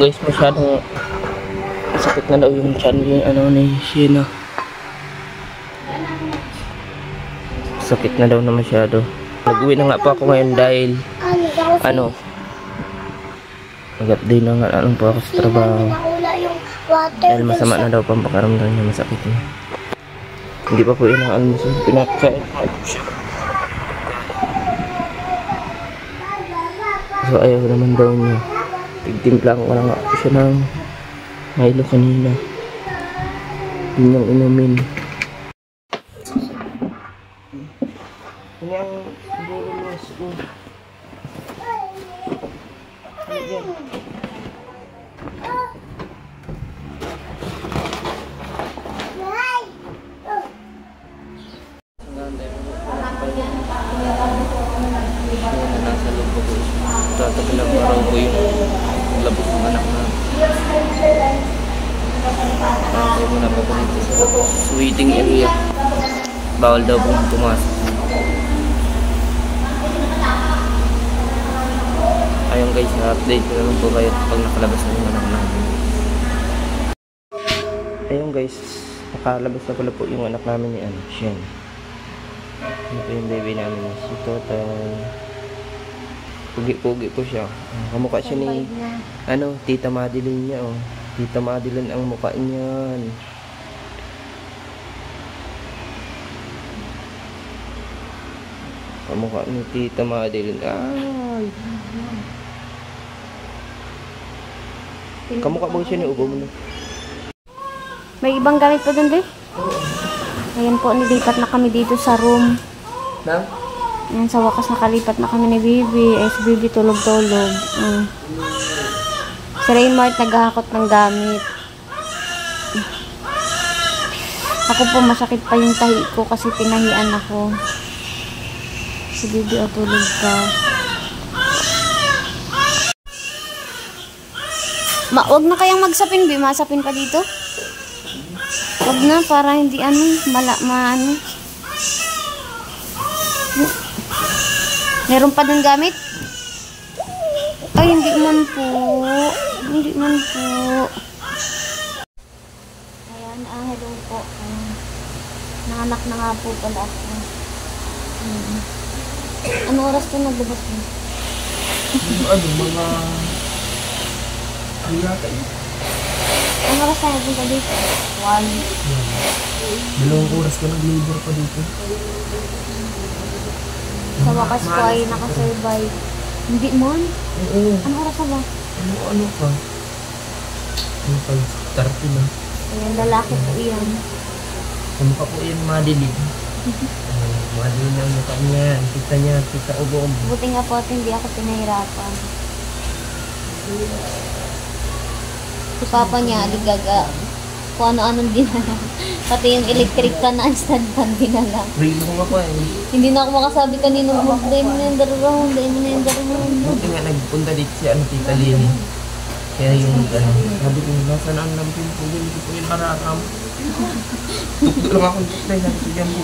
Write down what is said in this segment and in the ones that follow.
guys, masyadong sakit na daw yung chan ni ni Sheena. Sakit na daw na masyado. Nag-uwi na nga po ako ngayon dahil nag-update na nga lang po ako sa trabaho. Dahil masama na daw pampakaramdam niya, masakit niya. Hindi pa po yun ang almusal. Pinakain ko siya. So ayaw naman daw niya. Tigtimplang ko lang ako siya ng Milo kanina. Yun yung inumin. Ini ang bululos ko. Ayan. Nasa loob ko. Tatabilang araw ko yung labos ng anak na. Ayaw mo na po dito sa waiting area. Bawal daw pong pumasok. Ayun guys, update ko naman po kayo pag nakalabas na yung anak namin. Ayun guys, nakalabas na pala po yung anak namin ni Shen. Ito po yung baby namin, si Totoy. Pugi-pugi po siya. Kamukha siya ni Tita Madeline niya, oh. Tita Madeline ang mukha niyan. Kamukha ni Tita Madeline. Ay! Kamukha ba siya ni Ugo mo na? May ibang gamit pa dun, Dave? Ayan po, nilipat na kami dito sa room. Na? Ayan, sa wakas nakalipat na kami ni Bibi. Eh, si Bibi tulog-tulog. Si Raymart naghahakot ng gamit. Ako po, masakit pa yung tahi ko kasi pinahian ako. Si Bibi o tulog ka. Wag na kayang magsapin, Bi. Masapin pa dito. Wag na, para hindi Meron pa dun gamit? Ay, hindi man po. Hindi man po. Ayan, hello po. Nanganak na nga po pala ako. Ano oras po naglabas mo? Mga... Ano oras tayo punta dito? 1. Dalawang oras ka nag-labor pa dito. Sa wakas po ay nakasurvive. Hindi man? Oo. Ano oras na ba? Ano ka? Ano ka? 30 na. Ayan, lalaki po yan. Kamukha po yan, Madeline. Madeline ang mukha niya. Kita niya, kita ubong. Buti nga po at hindi ako pinahirapan. Si Papa niya, aligaga. Kung ano-anong dinala. Pati yung electric fan na instant fan dinala. Rilo ko nga po eh. Hindi na ako makasabi kanino, day mo na yung darurong, day mo na yung darurong. Buti nga nagpunta dito si Tita Lini. Kaya yung sabi ko, nasaan ang lampin po, hindi po yung marakam. Tukdo lang akong tuklay na siyang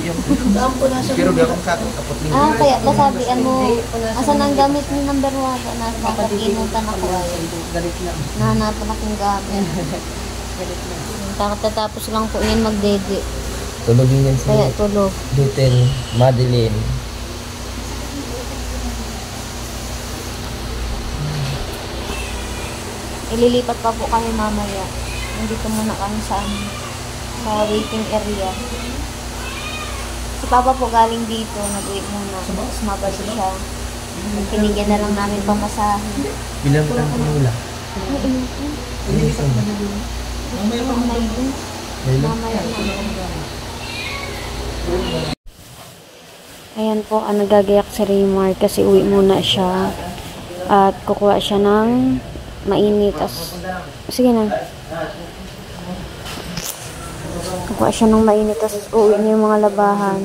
pero di akong kapot din. Kaya pasabihan mo, asan ang gamit ni number 1? Nakakakinutan ako ay. Nahanapan akong gamit. Kakatapos lang po yun magdede. Tulogin yan sa kaya tulog. Little Madeline. Ililipat pa po kami mamaya. Nandito muna kami sa waiting area. Si Papa po galing dito, nag-wait muna. Tapos mabalik siya. Pinigyan na lang namin pamasahe. Bilang ka ng kumula? Ayan po, nagagayak si Raymar kasi uwi muna siya. At kukuha siya ng mainit. Sige na. Kukuha siya ng mainit, tapos uwi niya yung mga labahan.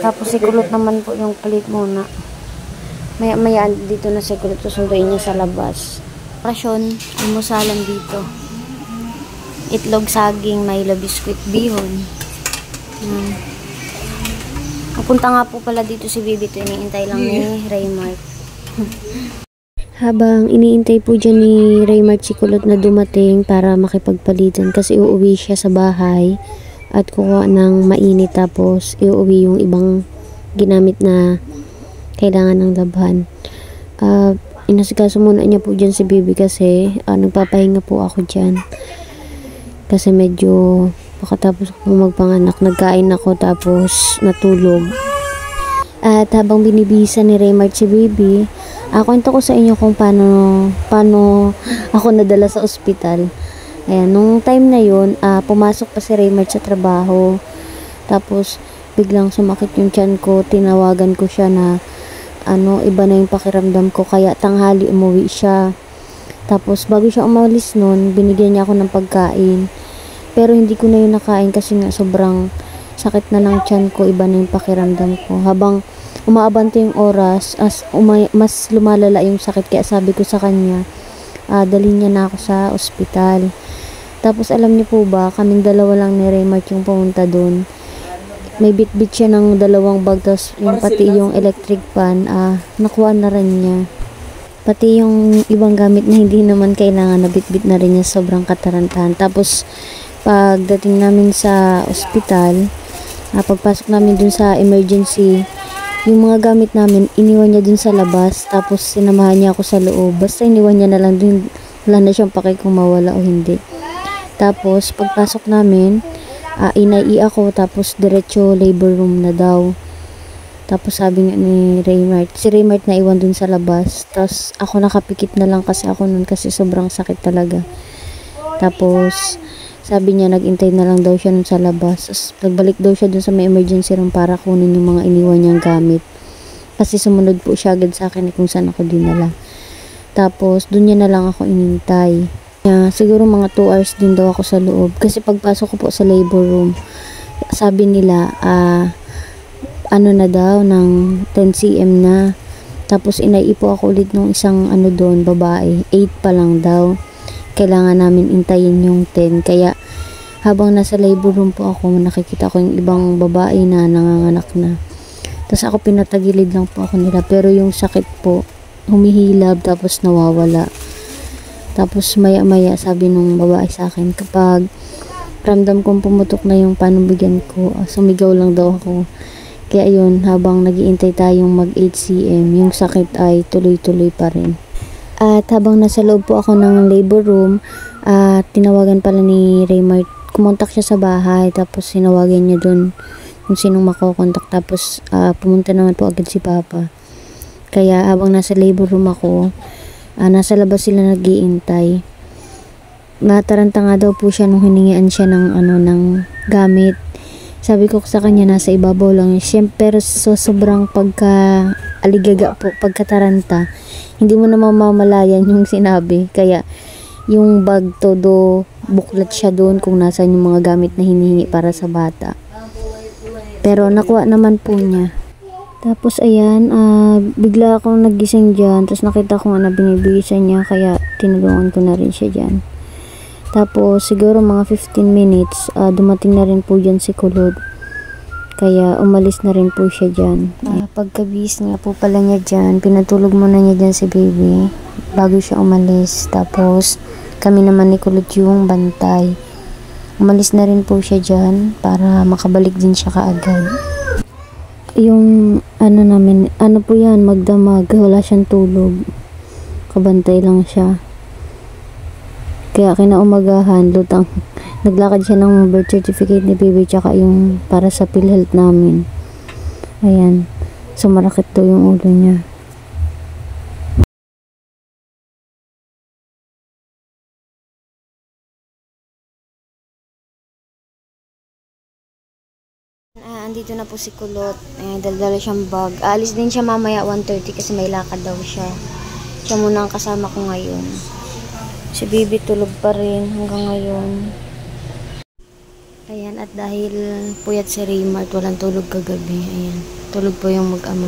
Tapos si Kulot naman po yung palit muna. Maya dito na si Kulot, susunduin niya sa labas. Rasyon, almusalan dito. Itlog, saging, Milo, biskuit, bihon. Kapunta nga po pala dito si Bibi. Iniintay lang ni Raymart. Habang iniintay po dyan ni Raymart si Kulot na dumating para makipagpalitan kasi uuwi siya sa bahay at kuha ng mainit tapos iuwi yung ibang ginamit na kailangan ng labhan. Inasikaso muna niya po dyan si Bibi kasi nagpapahinga po ako dyan kasi medyo pagkatapos ko magpanganak nagkain ako tapos natulog. At habang binibisa ni Raymart si Bibi, kwento ko sa inyo kung paano ako nadala sa ospital. Ayan, nung time na yun, pumasok pa si Raymart sa trabaho. Tapos, biglang sumakit yung tiyan ko. Tinawagan ko siya na, iba na yung pakiramdam ko. Kaya tanghali umuwi siya. Tapos, bago siya umalis nun, binigyan niya ako ng pagkain. Pero hindi ko na yun nakain kasi nga sobrang sakit na ng tiyan ko. Iba na yung pakiramdam ko. Habang umaabante yung oras, mas lumalala yung sakit. Kaya sabi ko sa kanya, dalhin niya na ako sa ospital. Tapos alam niyo po ba, kaming dalawa lang ni Raymart yung pumunta doon. May bit-bit siya ng 2 bag, tapos yung pati yung electric fan, nakuha na rin niya. Pati yung ibang gamit na hindi naman kailangan, na bit-bit na rin niya, sobrang katarantahan. Tapos pagdating namin sa ospital, pagpasok namin dun sa emergency, yung mga gamit namin, iniwan niya dun sa labas, tapos sinamahan niya ako sa loob. Basta iniwan niya na lang dun, wala na siyang pake kung mawala o hindi. Tapos, pagpasok namin, inai ako, tapos diretso labor room na daw. Tapos sabi nga ni Raymart, si Raymart na iwan dun sa labas. Tapos ako nakapikit na lang kasi ako nun kasi sobrang sakit talaga. Tapos, sabi niya nagintay na lang daw siya nun sa labas. Tapos nagbalik daw siya dun sa may emergency room para kunin yung mga iniwan niyang gamit. Kasi sumunod po siya agad sa akin kung saan ako dinala. Tapos dun niya na lang ako inintay. Siguro mga 2 hours din daw ako sa loob. Kasi pagpasok ko po sa labor room, sabi nila na daw ng 10 cm na. Tapos inaipo ako ulit nung isang doon, babae. 8 pa lang daw. Kailangan namin intayin yung 10. Kaya habang nasa labor room po ako, nakikita ko yung ibang babae na nanganganak na. Tapos ako pinatagilid lang po ako nila. Pero yung sakit po, humihilab tapos nawawala. Tapos maya-maya sabi nung babae sa akin, kapag ramdam kong pumutok na yung panumbigyan ko, sumigaw lang daw ako. Kaya yun, habang nag-iintay tayong mag 8 cm, yung sakit ay tuloy-tuloy pa rin. At habang nasa loob po ako ng labor room, tinawagan pala ni Raymart, kumontak siya sa bahay, tapos sinawagan niya dun kung sinong makokontak, tapos pumunta naman po agad si Papa. Kaya habang nasa labor room ako, nasa labas sila nag-iintay. Nataranta nga daw po siya nung hiningian siya ng gamit. Sabi ko sa kanya nasa ibabaw lang. Siyempre sobrang pagka-aligaga po, pagkataranta. Hindi mo na mamamalayan yung sinabi. Kaya yung bag todo buklat siya doon kung nasaan yung mga gamit na hinihingi para sa bata. Pero nakuha naman po niya. Tapos ayan, bigla akong nagising dyan. Tapos nakita ko nga na binibigisan niya. Kaya tinulungan ko na rin siya dyan. Tapos siguro mga 15 minutes, dumating na rin po dyan si Kulot. Kaya umalis na rin po siya dyan. Pagkabihis nga po pala niya dyan, pinatulog muna niya dyan si baby bago siya umalis. Tapos kami naman ni Kulot yung bantay. Umalis na rin po siya dyan para makabalik din siya kaagad. Yung namin, po yan, magdamag, wala siyang tulog, kabantay lang siya. Kaya kinaumagahan, naglakad siya ng birth certificate ni baby tsaka yung para sa PhilHealth namin. Ayan, sumarakit daw yung ulo niya. Andito na po si Kulot. Daldala siyang bag. Aalis din siya mamaya 1:30 kasi may lakad daw siya. Siya muna ang kasama ko ngayon. Si baby tulog pa rin hanggang ngayon. Ayan, at dahil puyat si Raymart, walang tulog kagabi. Ayan, tulog po yung mag-ama.